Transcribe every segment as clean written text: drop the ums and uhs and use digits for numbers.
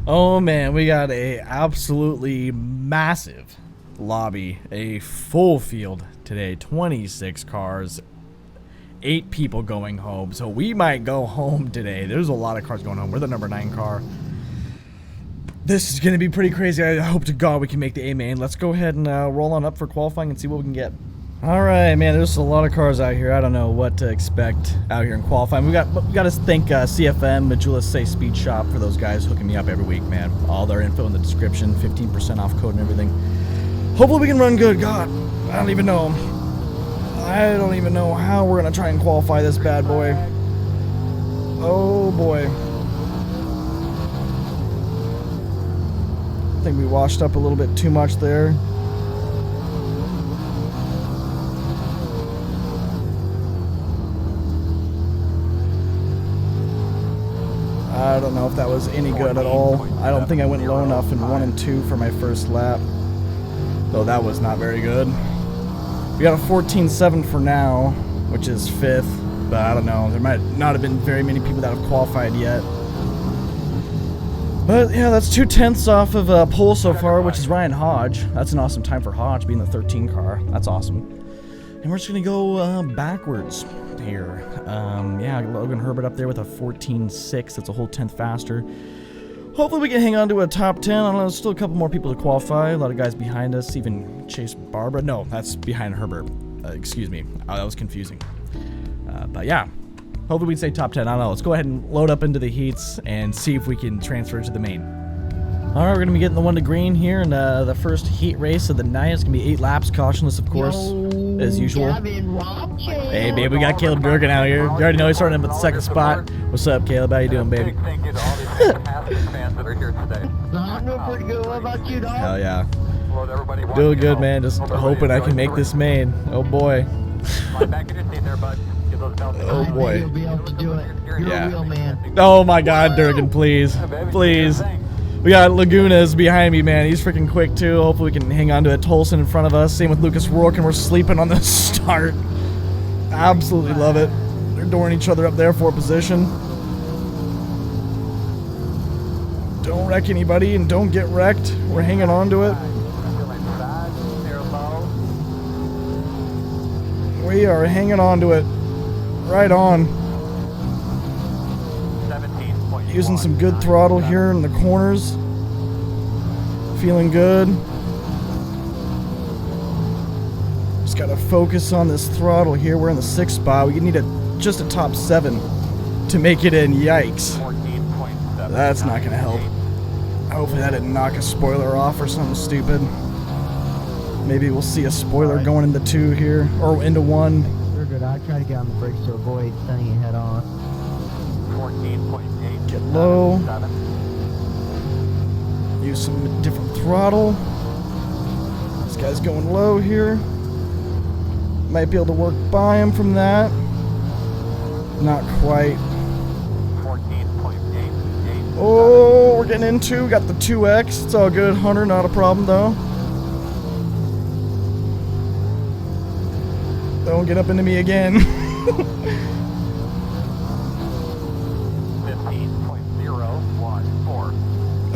Oh man, we got a absolutely massive lobby, a full field today, 26 cars, 8 people going home, so we might go home today. There's a lot of cars going home. We're the number 9 car. This is going to be pretty crazy. I hope to God we can make the A main. Let's go ahead and roll on up for qualifying and see what we can get. Alright, man, there's a lot of cars out here. I don't know what to expect out here in qualifying. We got to thank CFM, Majula Say Speed Shop, for those guys hooking me up every week, man. All their info in the description, 15% off code and everything. Hopefully we can run good. God, I don't even know. I don't even know how we're going to try and qualify this bad boy. Oh, boy. I think we washed up a little bit too much there. I don't know if that was any good at all. I don't think I went low enough in 1 and 2 for my first lap. Though that was not very good. We got a 14.7 for now, which is 5th. But I don't know. There might not have been very many people that have qualified yet. But yeah, that's 2/10 off of pole so far, which is Ryan Hodge. That's an awesome time for Hodge, being the 13 car. That's awesome. And we're just going to go backwards here. Yeah, Logan Herbert up there with a 14.6. That's a whole 10th faster. Hopefully we can hang on to a top 10. I don't know, there's still a couple more people to qualify. A lot of guys behind us, even Chase Barbara. No, that's behind Herbert. Excuse me. That was confusing. But yeah, hopefully we can say top 10. I don't know. Let's go ahead and load up into the heats and see if we can transfer to the main. Alright, we're going to be getting the 1 to green here in the first heat race of the night. It's going to be 8 laps, cautionless, of course, as usual. Gavin, Ropchan. Hey, babe, we got Caleb Durgan out here. You already know he's starting up at the 2nd spot. What's up, Caleb? How you doing, baby? I'm doing pretty good. What about you, dog? Hell yeah. Doing good, man. Just hoping I can make this main. Oh, boy. Oh, boy. You'll be able to do it. You're a real man. Oh, my God, Durgan, please. Please. We got Lagunas behind me, man. He's freaking quick, too. Hopefully we can hang on to it. Tolson in front of us. Same with Lucas Rourke, and we're sleeping on the start. Absolutely love it. They're dooring each other up there for position. Don't wreck anybody and don't get wrecked. We're hanging on to it. We are hanging on to it. Right on. Using some good throttle here in the corners. Feeling good. Just gotta focus on this throttle here. We're in the 6th spot. We need just a top 7 to make it in. Yikes. That's not gonna help. Hopefully that didn't knock a spoiler off or something stupid. Maybe we'll see a spoiler going into 2 here, or into 1. You're good. I try to get on the brakes to avoid sending it head on. Get low. Use some different throttle. This guy's going low here. Might be able to work by him from that. Not quite. Oh, we're getting into. Got the 2X. It's all good. Hunter, not a problem though. Don't get up into me again. 15.014.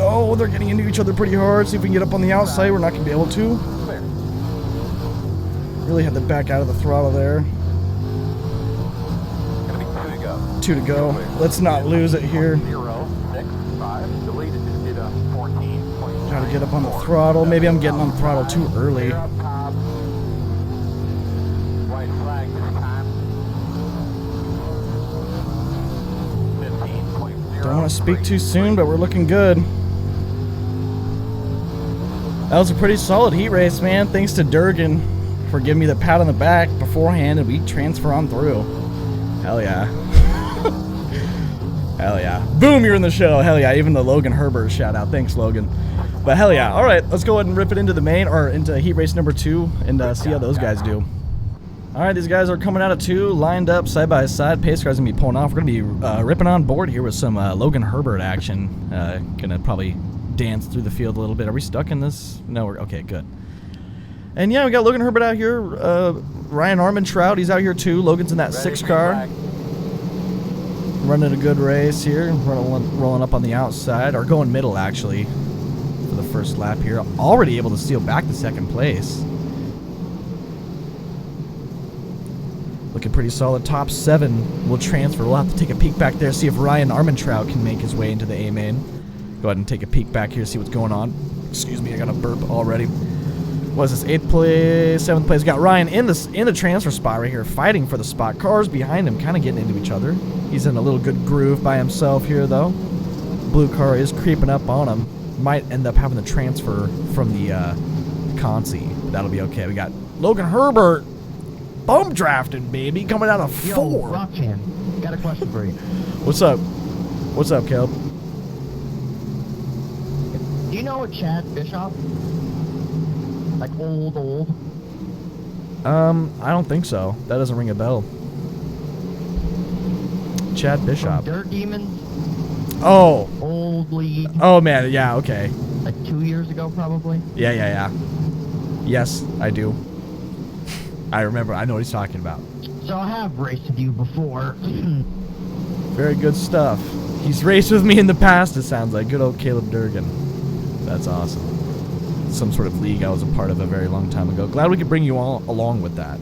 Oh, they're getting into each other pretty hard. See if we can get up on the outside. We're not going to be able to. Really had to back out of the throttle there. 2 to go. Let's not lose it here. Try to get up on the throttle. Maybe I'm getting on the throttle too early. Don't want to speak too soon, but we're looking good. That was a pretty solid heat race, man. Thanks to Durgan for giving me the pat on the back beforehand, and we transfer on through. Hell yeah. Hell yeah. Boom, you're in the show. Hell yeah. Even the Logan Herbert shout out. Thanks, Logan. But hell yeah. All right, let's go ahead and rip it into the main, or into heat race number 2, and see how those guys do. All right, these guys are coming out of 2, lined up side by side. Pace car's gonna be pulling off. We're gonna be ripping on board here with some Logan Herbert action. Gonna probably dance through the field a little bit. Are we stuck in this? No, we're okay. Good. And yeah, we got Logan Herbert out here. Ryan Armentrout, he's out here too. Logan's in that 6 car. running a good race here. Rolling up on the outside, or going middle actually, for the first lap here. Already able to steal back the second place. Looking pretty solid. Top 7 will transfer. We'll have to take a peek back there, see if Ryan Armentrout can make his way into the A main. Go ahead and take a peek back here, see what's going on. Excuse me, I got a burp already. What is this? 8th place, 7th place. Got Ryan in the transfer spot right here, fighting for the spot. Cars behind him, kind of getting into each other. He's in a little good groove by himself here, though. Blue car is creeping up on him. Might end up having the transfer from the Consi. That'll be okay. We got Logan Herbert. Bum drafted, baby, coming out of 4. Yo, Ropchan, got a question for you. What's up? What's up, Caleb? Do you know a Chad Bishop? Like old? I don't think so. That doesn't ring a bell. Chad Bishop. From Dirt Demons? Oh. Old league. Oh, man, yeah, okay. Like 2 years ago, probably? Yeah. Yes, I do. I remember. I know what he's talking about. So I have raced with you before. Very good stuff. He's raced with me in the past, it sounds like. Good old Caleb Durgan. That's awesome. Some sort of league I was a part of a very long time ago. Glad we could bring you all along with that.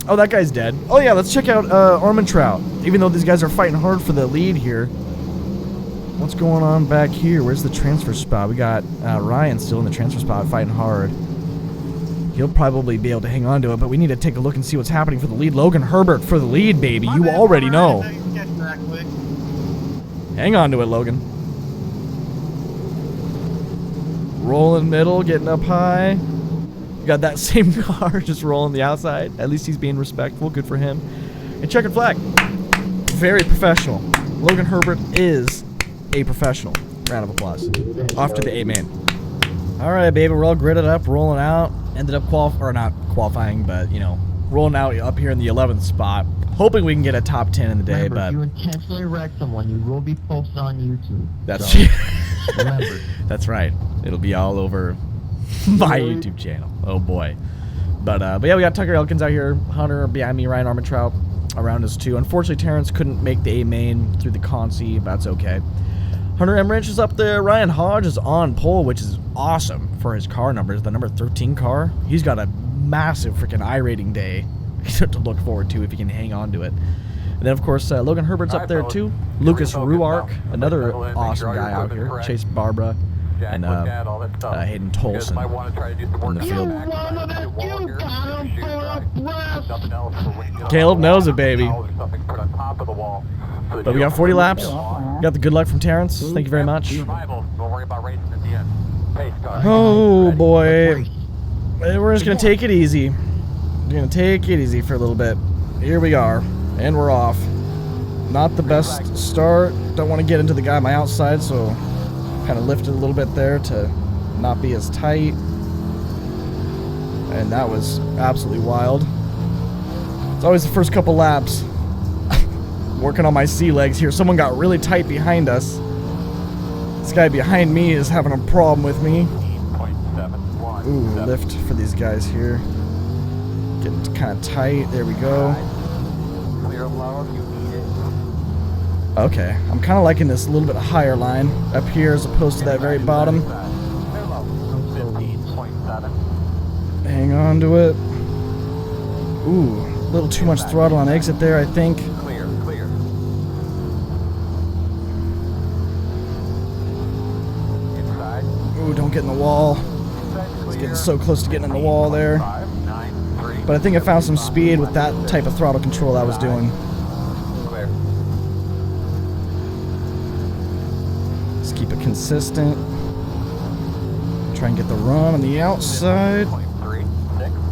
Oh, that guy's dead. Oh, yeah, let's check out Armentrout. Even though these guys are fighting hard for the lead here. What's going on back here? Where's the transfer spot? We got Ryan still in the transfer spot fighting hard. He'll probably be able to hang on to it, but we need to take a look and see what's happening for the lead. Logan Herbert for the lead, baby. You already know. Hang on to it, Logan. Rolling middle, getting up high. You got that same car just rolling the outside. At least he's being respectful. Good for him. And Checkered Flag. Very professional. Logan Herbert is a professional. Round of applause. Off to the A main. All right, baby. We're all gridded up, rolling out. Ended up not qualifying, but, you know, rolling out up here in the 11th spot. Hoping we can get a top 10 in the day, remember, but... if you intentionally wreck someone, you will be posted on YouTube. That's so, remember. That's right. It'll be all over my YouTube channel. Oh, boy. But yeah, we got Tucker Elkins out here. Hunter behind me, Ryan Armentrout around us, too. Unfortunately, Terrence couldn't make the A main through the Consi, but that's okay. Hunter Emmerich is up there. Ryan Hodge is on pole, which is awesome for his car numbers. The number 13 car. He's got a massive freaking iRating day to look forward to if he can hang on to it. And then, of course, Logan Herbert's up there, too. Lucas Ruark, another awesome guy out here. Chase Barbara and Hayden Tolson on the field. Caleb knows it, baby. But we got 40 laps. Got the good luck from Terrence. Thank you very much. Oh, boy. We're just going to take it easy. We're going to take it easy for a little bit. Here we are. And we're off. Not the best start. Don't want to get into the guy on my outside, so kind of lifted a little bit there to not be as tight. And that was absolutely wild. It's always the first couple laps. Working on my sea legs here. Someone got really tight behind us. This guy behind me is having a problem with me. Ooh, lift for these guys here. Getting kind of tight. There we go. Okay, I'm kind of liking this a little bit higher line up here as opposed to that very bottom. Hang on to it. Ooh, a little too much throttle on exit there, I think. Ooh, don't get in the wall. It's getting so close to getting in the wall there. But I think I found some speed with that type of throttle control I was doing. Just keep it consistent. Try and get the run on the outside.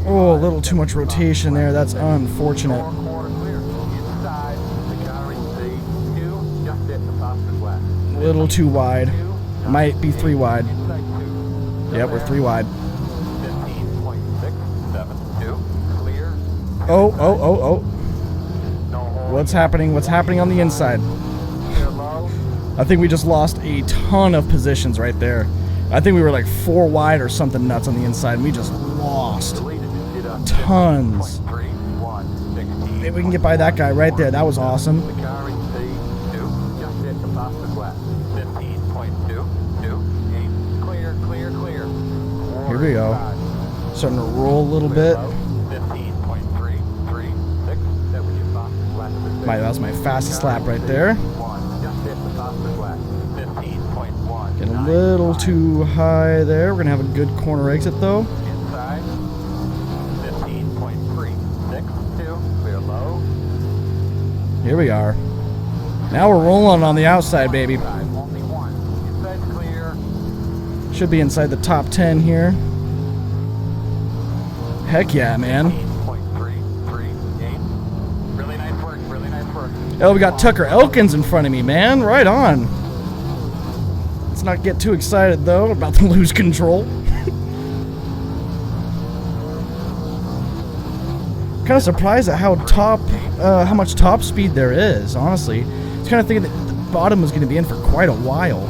Oh, a little too much rotation there. That's unfortunate. A little too wide. Might be 3 wide. Yep, we're 3 wide. Oh. What's happening? What's happening on the inside? I think we just lost a ton of positions right there. I think we were like 4 wide or something nuts on the inside, and we just lost tons. maybe we can get by that guy right there. That was awesome. The car in C2, just hit the faster class. 15.228. Clear, clear, clear. Here we go. Starting to roll a little bit. 15.336. That was your fastest lap of the day. That was my fastest lap right there. Just hit the faster class. 15.1. Getting a little too high there. We're going to have a good corner exit though. Inside. 15.362. Clear low. Here we are. Now we're rolling on the outside, baby. Only one. Inside's clear. Should be inside the top 10 here. Heck yeah, man. 15.338. Really nice work. Really nice work. Oh, we got Tucker Elkins in front of me, man. Right on. Let's not get too excited, though, about to lose control. Kind of surprised at how much top speed there is, honestly. I was kind of thinking that the bottom was going to be in for quite a while.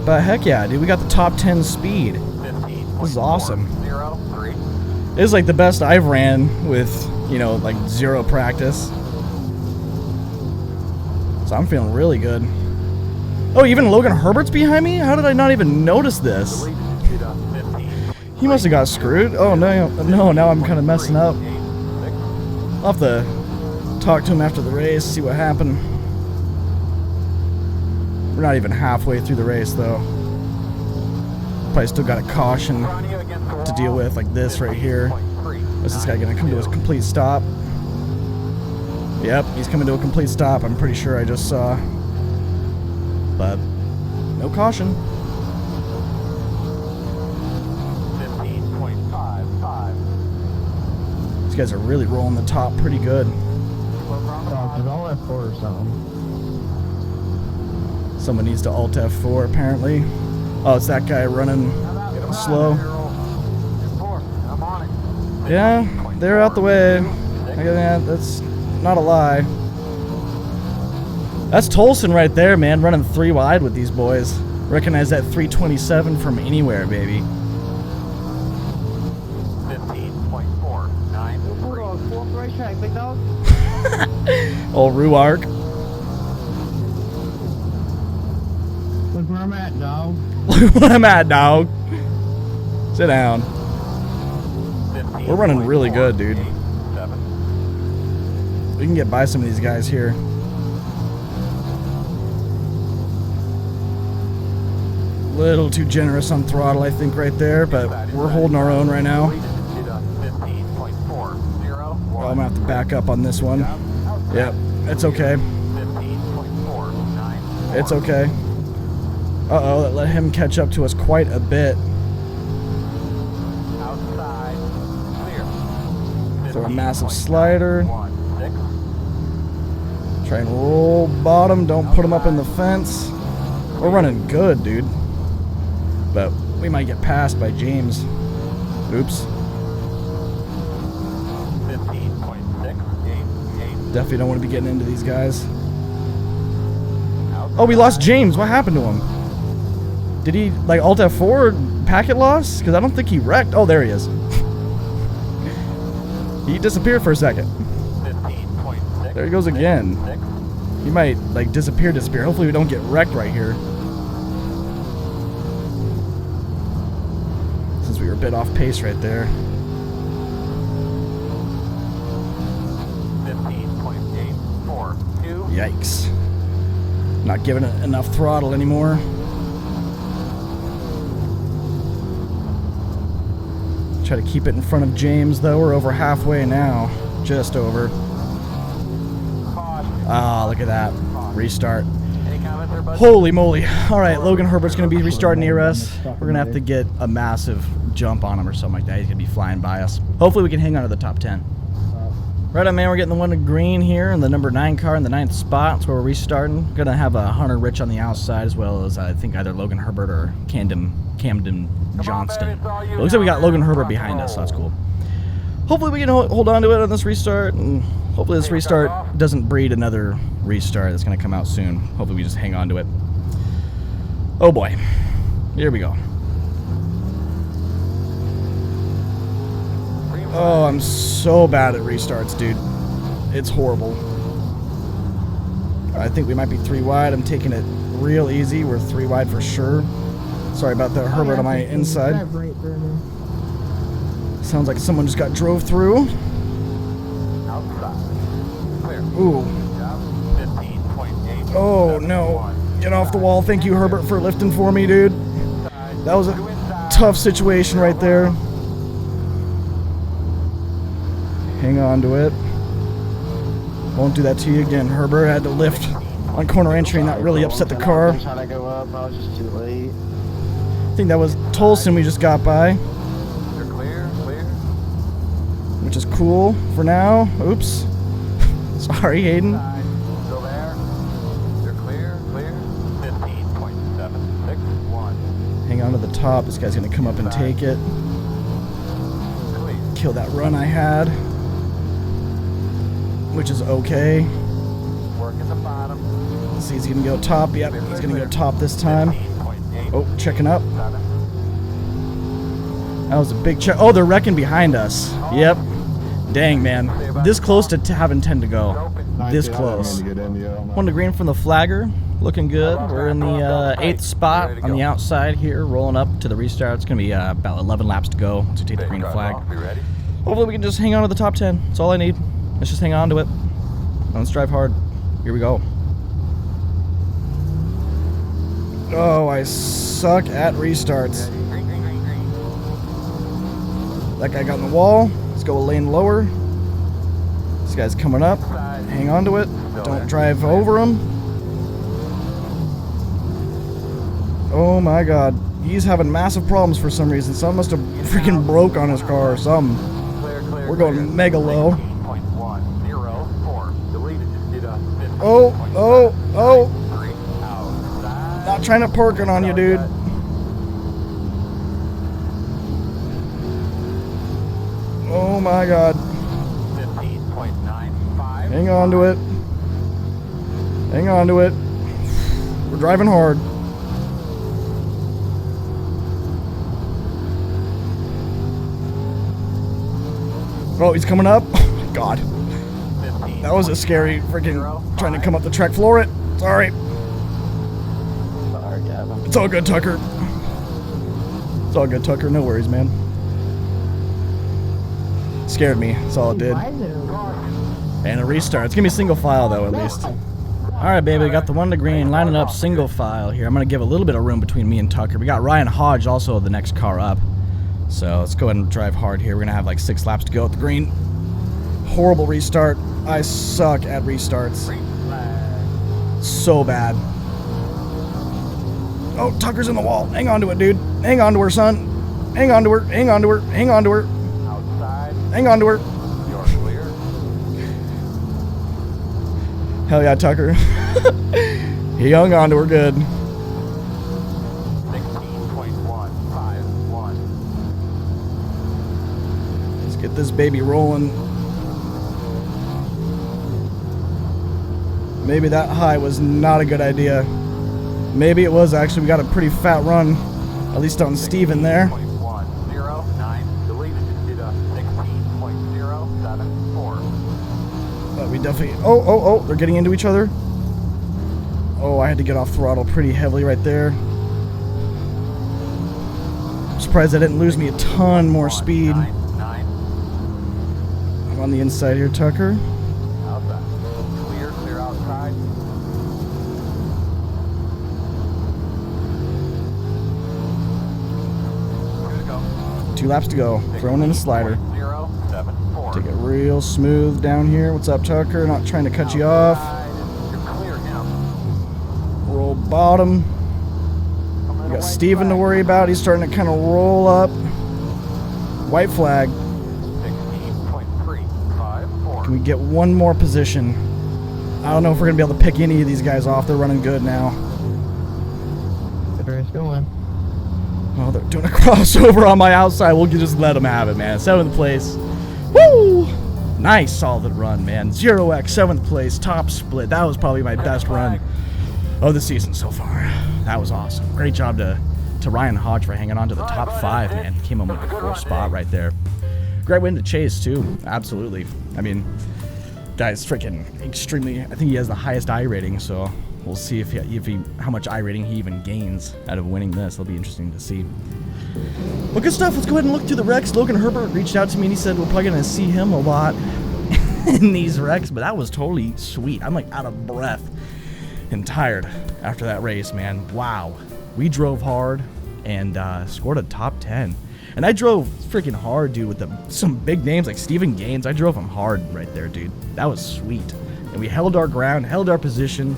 But heck yeah, dude, we got the top 10 speed. This is awesome. This is like the best I've ran with, you know, like zero practice. So I'm feeling really good. Oh, even Logan Herbert's behind me? How did I not even notice this? He must have got screwed. Oh no, now I'm kind of messing up. I'll have to talk to him after the race, see what happened. We're not even halfway through the race though. Probably still got a caution to deal with, like this right here. Is this guy gonna come to a complete stop? Yep, he's coming to a complete stop. I'm pretty sure I just saw. But no caution. 15.55. These guys are really rolling the top pretty good. Did all F4 or something? Someone needs to alt F4 apparently. Oh, it's that guy running slow. I'm on it. Yeah, they're out the way. That's not a lie. That's Tolson right there, man, running 3 wide with these boys. Recognize that 327 from anywhere, baby. 15.493. Fourth racetrack, big dog. Old Ruark. Look where I'm at, dog. Look where I'm at, dog. Sit down. We're running really good, dude. We can get by some of these guys here. Little too generous on throttle, I think, right there, but we're holding our own right now. Well, I'm gonna have to back up on this one. Yep, it's okay. It's okay. Uh-oh, that let him catch up to us quite a bit. Throw a massive slider. Try and roll bottom, don't put him up in the fence. We're running good, dude. But we might get passed by James. Oops. Definitely don't want to be getting into these guys. Oh, we lost James. What happened to him? Did he, like, Alt F4 packet loss? Because I don't think he wrecked. Oh, there he is. He disappeared for a second. There he goes again. He might, like, disappear. Hopefully we don't get wrecked right here. Since we were a bit off pace right there. 15.842. Yikes. Not giving it enough throttle anymore. Try to keep it in front of James, though. We're over halfway now. Just over. Ah, look at that. Restart. Holy moly. Alright, Logan Herbert's going to be restarting near us. We're going to have to get a massive jump on him or something like that. He's going to be flying by us. Hopefully we can hang on to the top 10. Right on, man. We're getting the one in green here, and the number 9 car in the 9th spot. That's where we're restarting. Going to have a Hunter Rich on the outside, as well as I think either Logan Herbert or Camden Johnston. It looks like we got Logan Herbert behind us, so that's cool. Hopefully we can hold on to it on this restart, and hopefully this restart doesn't breed another restart that's going to come out soon. Hopefully we just hang on to it. Oh boy. Here we go. Oh, I'm so bad at restarts, dude. It's horrible. I think we might be 3 wide. I'm taking it real easy. We're 3 wide for sure. Sorry about that, Herbert, on my inside. Sounds like someone just got drove through. Ooh. Oh, no. Get off the wall. Thank you, Herbert, for lifting for me, dude. That was a tough situation right there. Hang on to it. Won't do that to you again, Herbert. I had to lift on corner entry and that really upset the car. Trying to go up, I was just too late. I think that was Tolson we just got by. You're clear, clear. Which is cool for now. Oops. Sorry, Hayden. Still there. You're clear, clear. 15.761. Hang on to the top. This guy's going to come up and take it. Kill that run I had. Which is okay. Work at the bottom. Let's see, he's going to go top. Yep, he's going to go top this time. Oh, checking up. That was a big check. Oh, they're wrecking behind us. Yep. Dang, man. This close to having 10 to go. This close. 1 to green from the flagger. Looking good. We're in the 8th spot on the outside here, rolling up to the restart. It's going to be about 11 laps to go to take the green flag. Hopefully we can just hang on to the top 10. That's all I need. Let's just hang on to it. Let's drive hard. Here we go. Oh, I suck at restarts. That guy got in the wall. Let's go a lane lower. This guy's coming up. Hang on to it. Don't drive over him. Oh my god. He's having massive problems for some reason. Someone must have freaking broke on his car or something. We're going mega low. Oh, oh, oh. Not trying to park it on you, dude. Oh my god. 15.95. Hang on to it. Hang on to it. We're driving hard. Oh, he's coming up. Oh my god. That was a scary freaking trying to come up the track. Floor it. Sorry. Sorry, Gavin. It's all good, Tucker. It's all good, Tucker. No worries, man. Scared me. That's all it did. And a restart. It's going to be single file, though, at least. Alright, baby. Got the 1 to green. Lining up single file here. I'm going to give a little bit of room between me and Tucker. We got Ryan Hodge also the next car up. So let's go ahead and drive hard here. We're going to have like 6 laps to go at the green. Horrible restart. I suck at restarts. So bad. Oh, Tucker's in the wall. Hang on to it, dude. Hang on to her, son. Hang on to her. Hang on to her. Hang on to her. Outside. Hang on to her. You're clear. Hell yeah, Tucker. He hung on to her good. 16.151. Let's get this baby rolling. Maybe that high was not a good idea. Maybe it was actually. We got a pretty fat run, at least on Steven there. 16.109. Deleted. Did a 16.074. But we definitely... Oh, they're getting into each other. Oh, I had to get off throttle pretty heavily right there. I'm surprised I didn't lose me a ton more speed. I'm on the inside here, Tucker. Outside. Clear, clear outside. 2 laps to go. Throwing in a slider. 0.074. Take it real smooth down here. What's up, Tucker? Not trying to cut you off. You're clear him. Roll bottom. We got Steven to worry about. He's starting to kind of roll up. White flag. 16.354. Can we get one more position? I don't know if we're going to be able to pick any of these guys off. They're running good now. Good race going. Oh, they're doing a crossover on my outside. We'll just let them have it, man. 7th place. Woo! Nice, solid run, man. 0x, 7th place, top split. That was probably my best run of the season so far. That was awesome. Great job to Ryan Hodge for hanging on to the top 5, man. Came home with a 4th spot right there. Great great win to chase too. Absolutely. I mean, guy's freaking extremely. I think he has the highest I rating, so we'll see if he how much I rating he even gains out of winning this. It'll be interesting to see. Well, good stuff. Let's go ahead and look through the wrecks. Logan Herbert reached out to me and he said we're probably gonna see him a lot in these wrecks, but that was totally sweet. I'm like out of breath and tired after that race, man. Wow. We drove hard and scored a top 10. And I drove freaking hard, dude, with some big names like Steven Gaines. I drove him hard right there, dude. That was sweet. And we held our ground, held our position.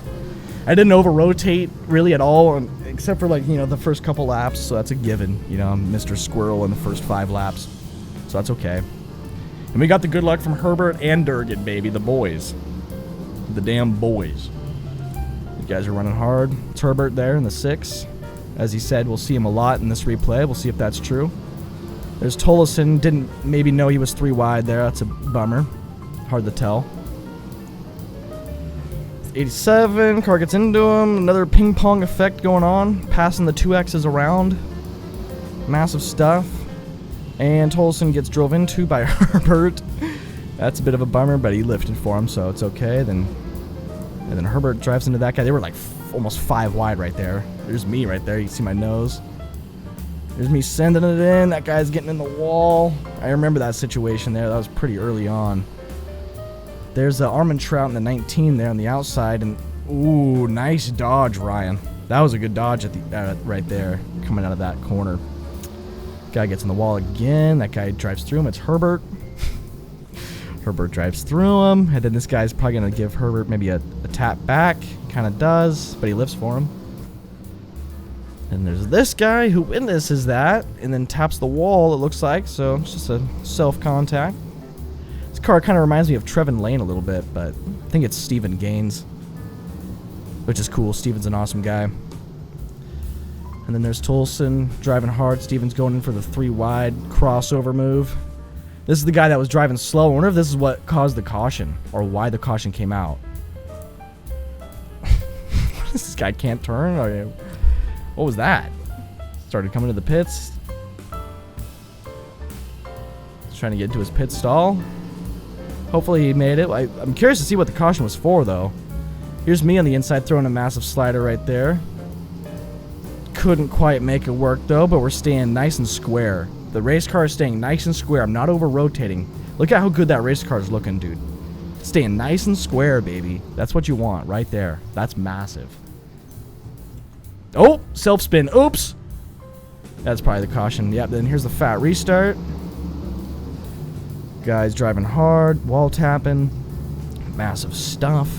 I didn't over-rotate really at all, except for, like, you know, the first couple laps, so that's a given. You know, I'm Mr. Squirrel in the first 5 laps, so that's okay. And we got the good luck from Herbert and Durgan, baby, the boys. The damn boys. You guys are running hard. It's Herbert there in the 6. As he said, we'll see him a lot in this replay. We'll see if that's true. There's Tolleson. Didn't maybe know he was 3 wide there. That's a bummer. Hard to tell. 87. Car gets into him. Another ping pong effect going on. Passing the 2Xs around. Massive stuff. And Tolleson gets drove into by Herbert. That's a bit of a bummer, but he lifted for him, so it's okay. And then Herbert drives into that guy. They were like almost 5 wide right there. There's me right there. You can see my nose. There's me sending it in. That guy's getting in the wall. I remember that situation there. That was pretty early on. There's Armand Trout in the 19 there on the outside. And ooh, nice dodge, Ryan. That was a good dodge at the right there, coming out of that corner. Guy gets in the wall again. That guy drives through him. It's Herbert. Herbert drives through him. And then this guy's probably going to give Herbert maybe a tap back. Kind of does, but he lifts for him. And there's this guy who witnesses that and then taps the wall, it looks like. So it's just a self-contact. This car kind of reminds me of Trevin Lane a little bit, but I think it's Steven Gaines, which is cool. Steven's an awesome guy. And then there's Tolleson driving hard. Steven's going in for the 3 wide crossover move. This is the guy that was driving slow. I wonder if this is what caused the caution or why the caution came out. This guy can't turn? Or what was that? Started coming to the pits. He's trying to get into his pit stall. Hopefully he made it. I'm curious to see what the caution was for, though. Here's me on the inside throwing a massive slider right there. Couldn't quite make it work, though, but we're staying nice and square. The race car is staying nice and square. I'm not over-rotating. Look at how good that race car is looking, dude. Staying nice and square, baby. That's what you want right there. That's massive. Oh, self-spin. Oops. That's probably the caution. Yep, then here's the fat restart. Guys driving hard, wall tapping. Massive stuff.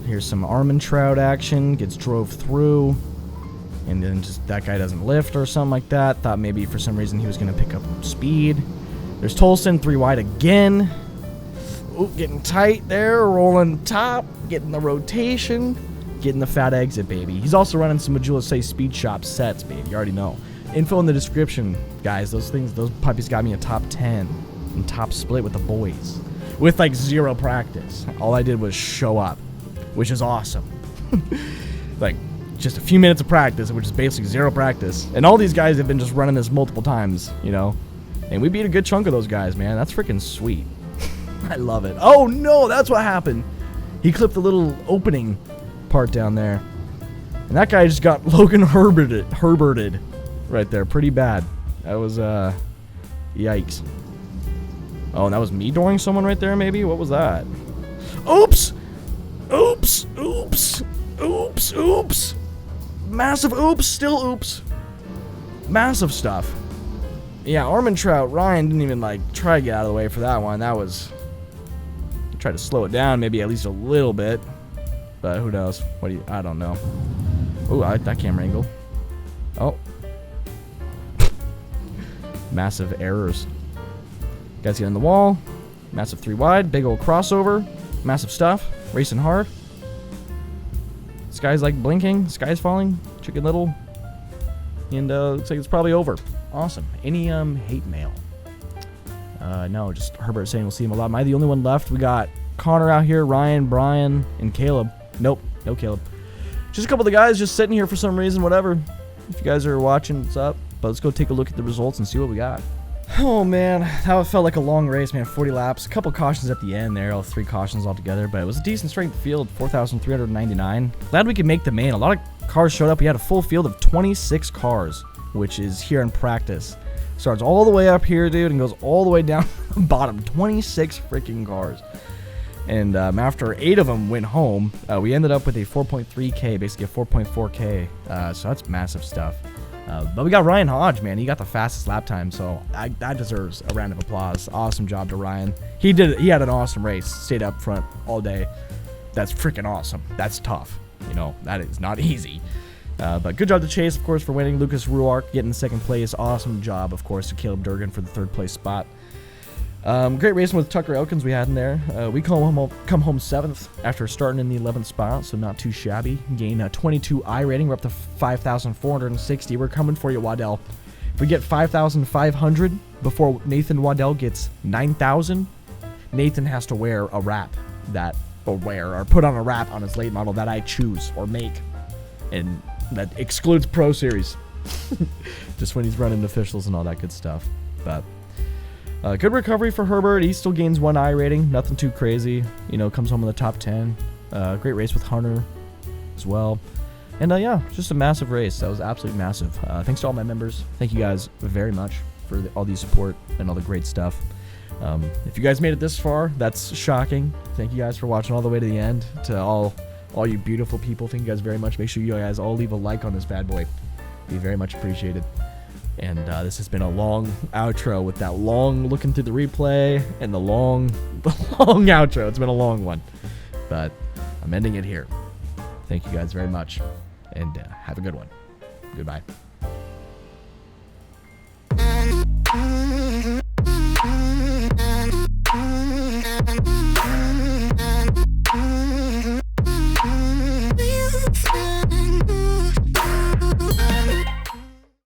Here's some Armand Trout action. Gets drove through. And then just that guy doesn't lift or something like that. Thought maybe for some reason he was going to pick up speed. There's Tolleson, 3 wide again. Ooh, getting tight there. Rolling top. Getting the rotation. Getting the fat exit, baby. He's also running some Majula Say Speed Shop sets, baby. You already know. Info in the description, guys. Those puppies got me a top 10 and top split with the boys. With like 0 practice. All I did was show up, which is awesome. Like, just a few minutes of practice, which is basically 0 practice. And all these guys have been just running this multiple times, you know. And we beat a good chunk of those guys, man. That's freaking sweet. I love it. Oh, no, that's what happened. He clipped the little opening part down there. And that guy just got Logan Herberted right there. Pretty bad. That was, yikes. Oh, and that was me dooring someone right there, maybe? What was that? Oops! Oops! Oops! Oops! Oops! Massive oops! Still oops! Massive stuff. Yeah, Armand Trout, Ryan didn't even, like, try to get out of the way for that one. That was... Try to slow it down, maybe at least a little bit. But who knows? I don't know. Ooh, I like that camera angle. Oh. Massive errors. Guys get in the wall. Massive 3 wide. Big old crossover. Massive stuff. Racing hard. Sky's like blinking. Sky's falling. Chicken Little. And looks like it's probably over. Awesome. Any hate mail? No, just Herbert saying we'll see him a lot. Am I the only one left? We got Connor out here, Ryan, Brian, and Caleb. Nope, no Caleb. Just a couple of the guys just sitting here for some reason, whatever. If you guys are watching, what's up? But let's go take a look at the results and see what we got. Oh man, that felt like a long race, man. 40 laps, a couple cautions at the end there, all 3 cautions altogether, but it was a decent strength field, 4,399. Glad we could make the main. A lot of cars showed up. We had a full field of 26 cars, which is here in practice. Starts all the way up here, dude, and goes all the way down to the bottom. 26 freaking cars. And after 8 of them went home, we ended up with a 4.3K, basically a 4.4K. So that's massive stuff. But we got Ryan Hodge, man. He got the fastest lap time, so that deserves a round of applause. Awesome job to Ryan. He had an awesome race. Stayed up front all day. That's freaking awesome. That's tough. You know, that is not easy. But good job to Chase, of course, for winning. Lucas Ruark getting second place. Awesome job, of course, to Caleb Durgan for the 3rd place spot. Great racing with Tucker Elkins we had in there. We come home 7th after starting in the 11th spot, so not too shabby. Gain a 22 I rating. We're up to 5,460. We're coming for you, Waddell. If we get 5,500 before Nathan Waddell gets 9,000, Nathan has to wear a wrap or put on a wrap on his late model that I choose or make. And that excludes Pro Series. Just when he's running officials and all that good stuff. But good recovery for Herbert. He still gains 1 I rating. Nothing too crazy. You know, comes home in the top 10. Great race with Hunter as well. And yeah, just a massive race. That was absolutely massive. Thanks to all my members. Thank you guys very much for all the support and all the great stuff. If you guys made it this far, that's shocking. Thank you guys for watching all the way to the end. To all you beautiful people, thank you guys very much. Make sure you guys all leave a like on this bad boy. Be very much appreciated. And this has been a long outro with that long looking through the replay and the long outro. It's been a long one, but I'm ending it here. Thank you guys very much, and have a good one. Goodbye.